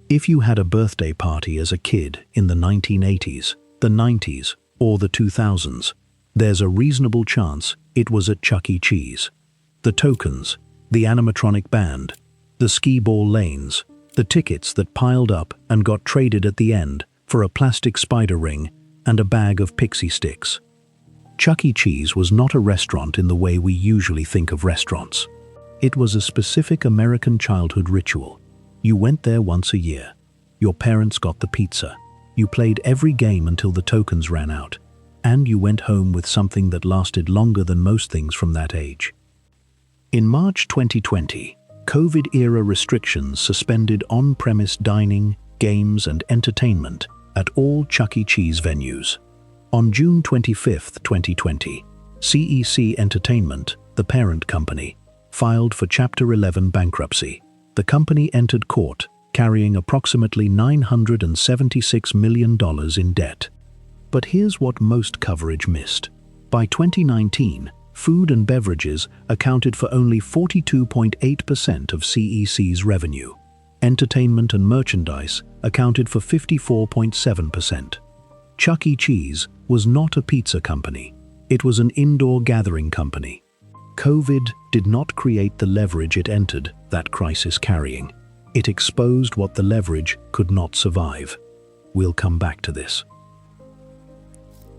If you had a birthday party as a kid in the 1980s, the 90s, or the 2000s, there's a reasonable chance it was at Chuck E. Cheese. The tokens, the animatronic band, the skee-ball lanes, the tickets that piled up and got traded at the end for a plastic spider ring and a bag of pixie sticks. Chuck E. Cheese was not a restaurant in the way we usually think of restaurants. It was a specific American childhood ritual. You went there once a year. Your parents got the pizza. You played every game until the tokens ran out. And you went home with something that lasted longer than most things from that age. In March 2020, COVID-era restrictions suspended on-premise dining, games, and entertainment at all Chuck E. Cheese venues. On June 25, 2020, CEC Entertainment, the parent company, filed for Chapter 11 bankruptcy. The company entered court carrying approximately $976 million in debt. But here's what most coverage missed. By 2019, food and beverages accounted for only 42.8% of CEC's revenue. Entertainment and merchandise accounted for 54.7%. Chuck E. Cheese was not a pizza company. It was an indoor gathering company. COVID did not create the leverage it entered that crisis carrying. It exposed what the leverage could not survive. We'll come back to this.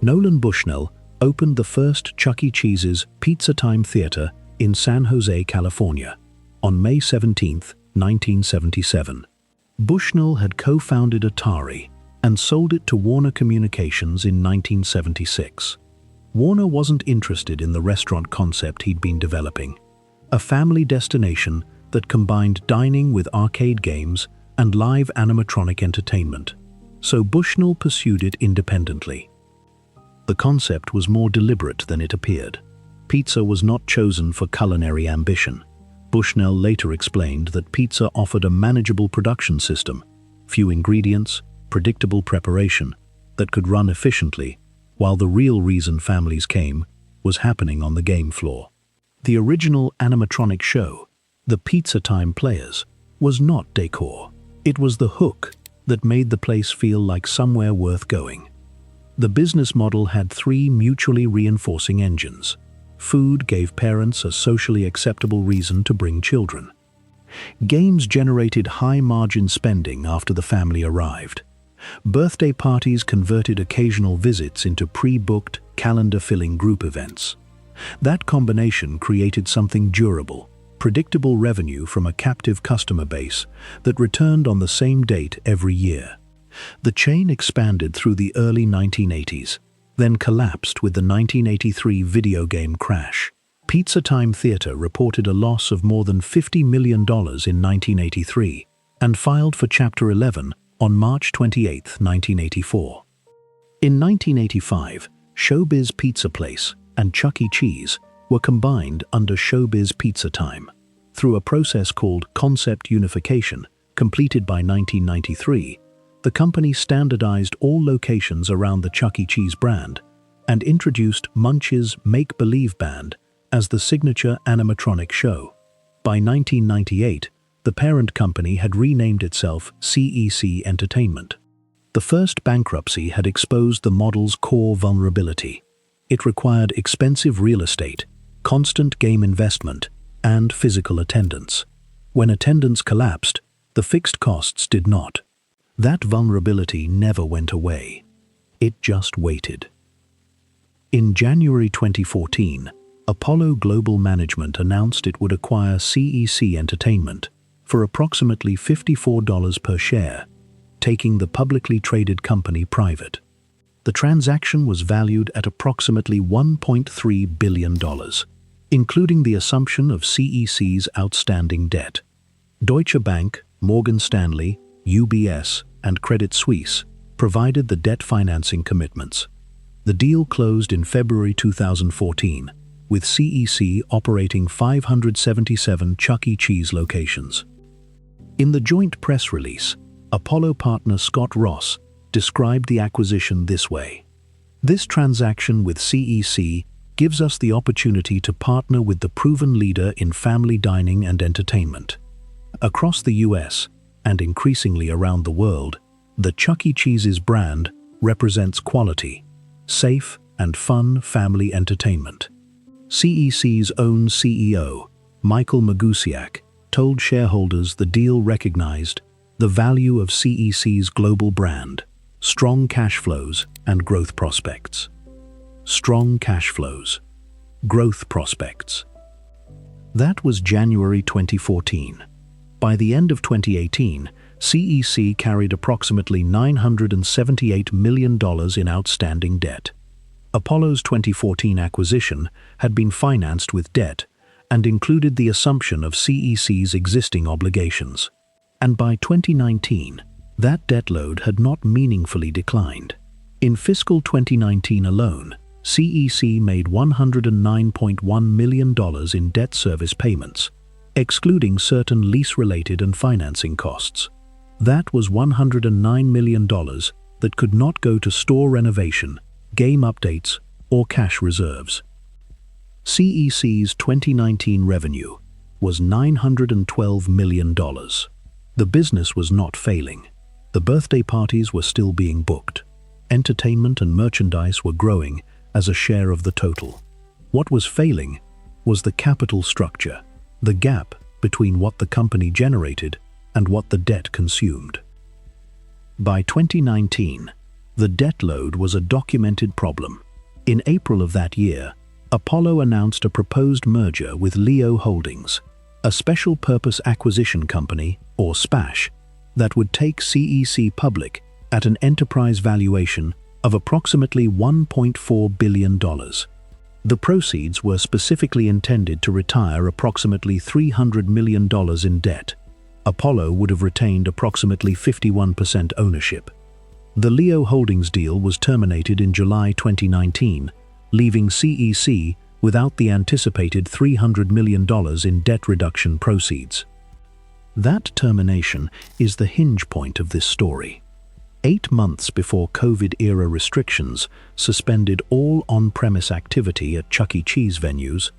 Nolan Bushnell opened the first Chuck E. Cheese's Pizza Time Theater in San Jose, California, on May 17, 1977. Bushnell had co-founded Atari and sold it to Warner Communications in 1976. Warner wasn't interested in the restaurant concept he'd been developing, a family destination that combined dining with arcade games and live animatronic entertainment, so Bushnell pursued it independently. The concept was more deliberate than it appeared. Pizza was not chosen for culinary ambition. Bushnell later explained that pizza offered a manageable production system, few ingredients, predictable preparation, that could run efficiently, while the real reason families came was happening on the game floor. The original animatronic show, The Pizza Time Players, was not decor. It was the hook that made the place feel like somewhere worth going. The business model had three mutually reinforcing engines. Food gave parents a socially acceptable reason to bring children. Games generated high-margin spending after the family arrived. Birthday parties converted occasional visits into pre-booked, calendar-filling group events. That combination created something durable, predictable revenue from a captive customer base that returned on the same date every year. The chain expanded through the early 1980s, then collapsed with the 1983 video game crash. Pizza Time Theater reported a loss of more than $50 million in 1983 and filed for Chapter 11 on March 28, 1984. In 1985, Showbiz Pizza Place and Chuck E. Cheese were combined under Showbiz Pizza Time. Through a process called concept unification, completed by 1993, the company standardized all locations around the Chuck E. Cheese brand and introduced Munch's Make-Believe Band as the signature animatronic show. By 1998, the parent company had renamed itself CEC Entertainment. The first bankruptcy had exposed the model's core vulnerability. It required expensive real estate, constant game investment, and physical attendance. When attendance collapsed, the fixed costs did not. That vulnerability never went away. It just waited. In January 2014, Apollo Global Management announced it would acquire CEC Entertainment for approximately $54 per share, taking the publicly traded company private. The transaction was valued at approximately $1.3 billion, including the assumption of CEC's outstanding debt. Deutsche Bank, Morgan Stanley, UBS, and Credit Suisse provided the debt financing commitments. The deal closed in February 2014, with CEC operating 577 Chuck E. Cheese locations. In the joint press release, Apollo partner Scott Ross described the acquisition this way: "This transaction with CEC gives us the opportunity to partner with the proven leader in family dining and entertainment. Across the US, and increasingly around the world, the Chuck E. Cheese's brand represents quality, safe and fun family entertainment. CEC's own CEO, Michael Magusiak, told shareholders the deal recognized the value of CEC's global brand, strong cash flows, and growth prospects. Strong cash flows, growth prospects. That was January 2014. By the end of 2018, CEC carried approximately $978 million in outstanding debt. Apollo's 2014 acquisition had been financed with debt and included the assumption of CEC's existing obligations. And by 2019, that debt load had not meaningfully declined. In fiscal 2019 alone, CEC made $109.1 million in debt service payments, excluding certain lease-related and financing costs. That was $109 million that could not go to store renovation, game updates, or cash reserves. CEC's 2019 revenue was $912 million. The business was not failing. The birthday parties were still being booked. Entertainment and merchandise were growing as a share of the total. What was failing was the capital structure, the gap between what the company generated and what the debt consumed. By 2019, the debt load was a documented problem. In April of that year, Apollo announced a proposed merger with Leo Holdings, a special purpose acquisition company, or SPAC, that would take CEC public at an enterprise valuation of approximately $1.4 billion. The proceeds were specifically intended to retire approximately $300 million in debt. Apollo would have retained approximately 51% ownership. The Leo Holdings deal was terminated in July 2019, leaving CEC without the anticipated $300 million in debt reduction proceeds. That termination is the hinge point of this story. 8 months before COVID-era restrictions suspended all on-premise activity at Chuck E. Cheese venues,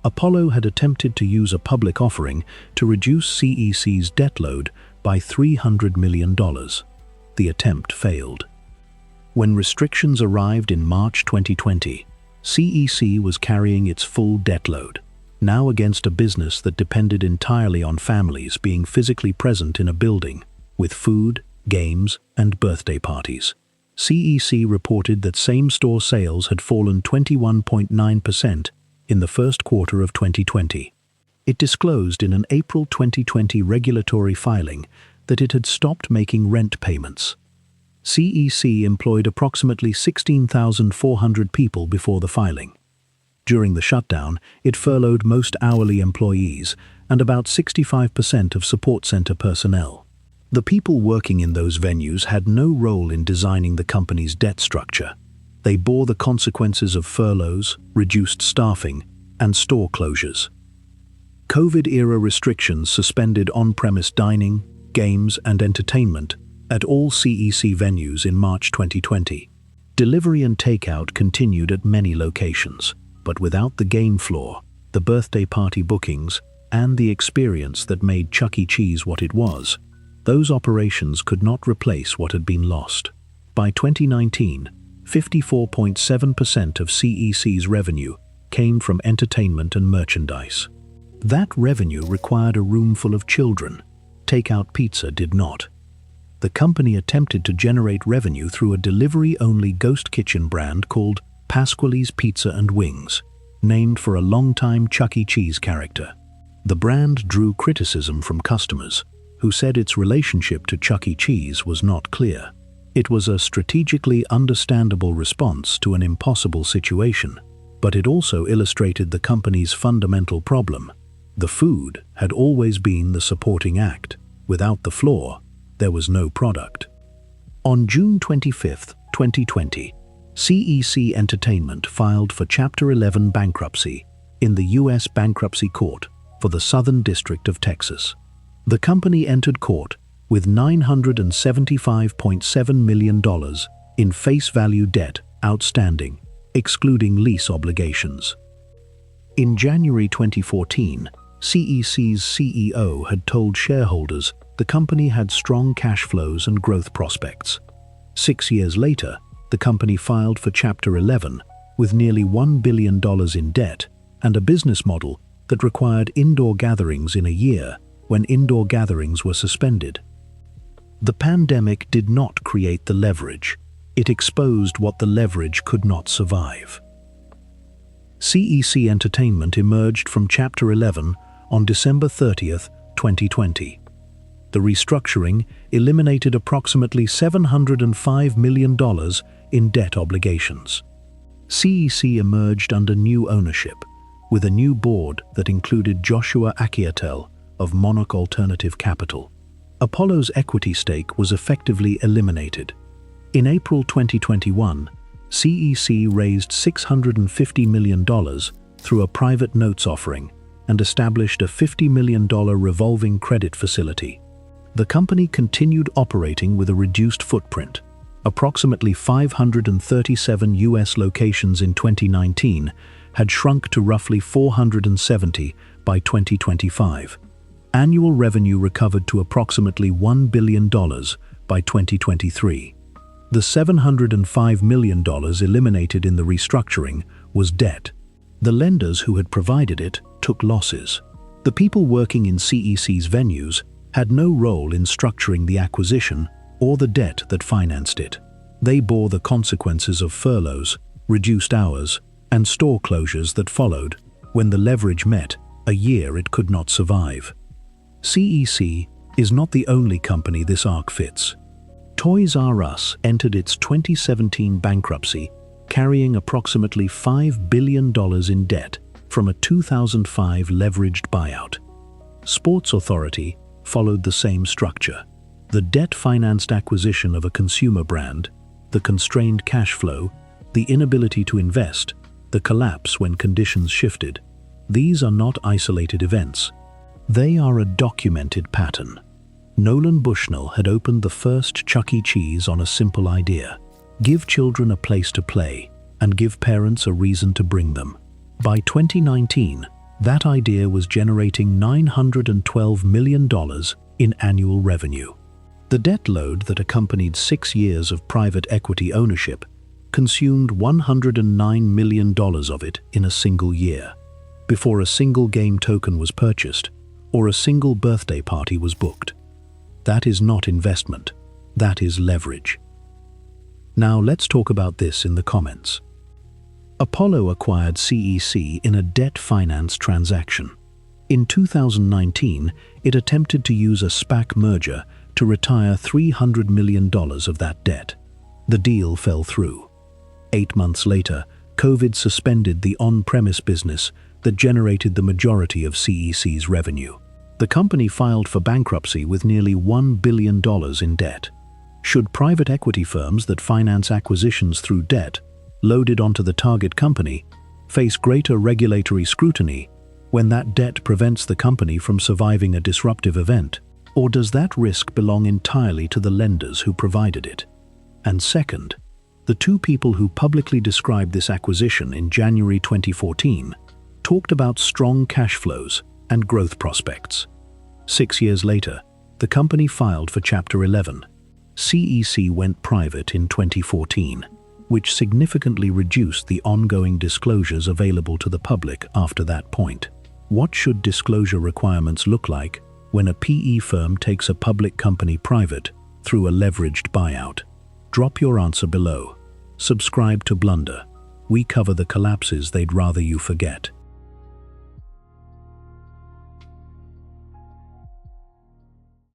Apollo had attempted to use a public offering to reduce CEC's debt load by $300 million. The attempt failed. When restrictions arrived in March 2020, CEC was carrying its full debt load, now against a business that depended entirely on families being physically present in a building, with food, games, and birthday parties. CEC reported that same-store sales had fallen 21.9% in the first quarter of 2020. It disclosed in an April 2020 regulatory filing that it had stopped making rent payments. CEC employed approximately 16,400 people before the filing. During the shutdown, it furloughed most hourly employees and about 65% of support center personnel. The people working in those venues had no role in designing the company's debt structure. They bore the consequences of furloughs, reduced staffing, and store closures. COVID-era restrictions suspended on-premise dining, games, and entertainment at all CEC venues in March 2020. Delivery and takeout continued at many locations, but without the game floor, the birthday party bookings, and the experience that made Chuck E. Cheese what it was, those operations could not replace what had been lost. By 2019, 54.7% of CEC's revenue came from entertainment and merchandise. That revenue required a room full of children. Takeout pizza did not. The company attempted to generate revenue through a delivery-only ghost kitchen brand called Pasquale's Pizza and Wings, named for a longtime Chuck E. Cheese character. The brand drew criticism from customers, who said its relationship to Chuck E. Cheese was not clear. It was a strategically understandable response to an impossible situation, but it also illustrated the company's fundamental problem. The food had always been the supporting act. Without the floor, there was no product. On June 25, 2020, CEC Entertainment filed for Chapter 11 bankruptcy in the U.S. Bankruptcy Court for the Southern District of Texas. The company entered court with $975.7 million in face value debt outstanding, excluding lease obligations. In January 2014, CEC's CEO had told shareholders the company had strong cash flows and growth prospects. 6 years later, the company filed for Chapter 11 with nearly $1 billion in debt and a business model that required indoor gatherings in a year when indoor gatherings were suspended. The pandemic did not create the leverage. It exposed what the leverage could not survive. CEC Entertainment emerged from Chapter 11 on December 30th, 2020. The restructuring eliminated approximately $705 million in debt obligations. CEC emerged under new ownership, with a new board that included Joshua Akiatel of Monarch Alternative Capital. Apollo's equity stake was effectively eliminated. In April 2021, CEC raised $650 million through a private notes offering and established a $50 million revolving credit facility. The company continued operating with a reduced footprint. Approximately 537 U.S. locations in 2019 had shrunk to roughly 470 by 2025. Annual revenue recovered to approximately $1 billion by 2023. The $705 million eliminated in the restructuring was debt. The lenders who had provided it took losses. The people working in CEC's venues had no role in structuring the acquisition or the debt that financed it. They bore the consequences of furloughs, reduced hours, and store closures that followed when the leverage met a year it could not survive. CEC is not the only company this arc fits. Toys R Us entered its 2017 bankruptcy, carrying approximately $5 billion in debt from a 2005 leveraged buyout. Sports Authority followed the same structure. The debt-financed acquisition of a consumer brand, the constrained cash flow, the inability to invest, the collapse when conditions shifted. These are not isolated events. They are a documented pattern. Nolan Bushnell had opened the first Chuck E. Cheese on a simple idea: give children a place to play and give parents a reason to bring them. By 2019, that idea was generating $912 million in annual revenue. The debt load that accompanied 6 years of private equity ownership consumed $109 million of it in a single year, before a single game token was purchased or a single birthday party was booked. That is not investment, that is leverage. Now let's talk about this in the comments. Apollo acquired CEC in a debt finance transaction. In 2019, it attempted to use a SPAC merger to retire $300 million of that debt. The deal fell through. 8 months later, COVID suspended the on-premise business that generated the majority of CEC's revenue. The company filed for bankruptcy with nearly $1 billion in debt. Should private equity firms that finance acquisitions through debt, loaded onto the target company, face greater regulatory scrutiny when that debt prevents the company from surviving a disruptive event? Or does that risk belong entirely to the lenders who provided it? And second, the two people who publicly described this acquisition in January 2014 talked about strong cash flows and growth prospects. 6 years later, the company filed for Chapter 11. CEC went private in 2014, which significantly reduced the ongoing disclosures available to the public after that point. What should disclosure requirements look like when a PE firm takes a public company private through a leveraged buyout? Drop your answer below. Subscribe to Blunder. We cover the collapses they'd rather you forget.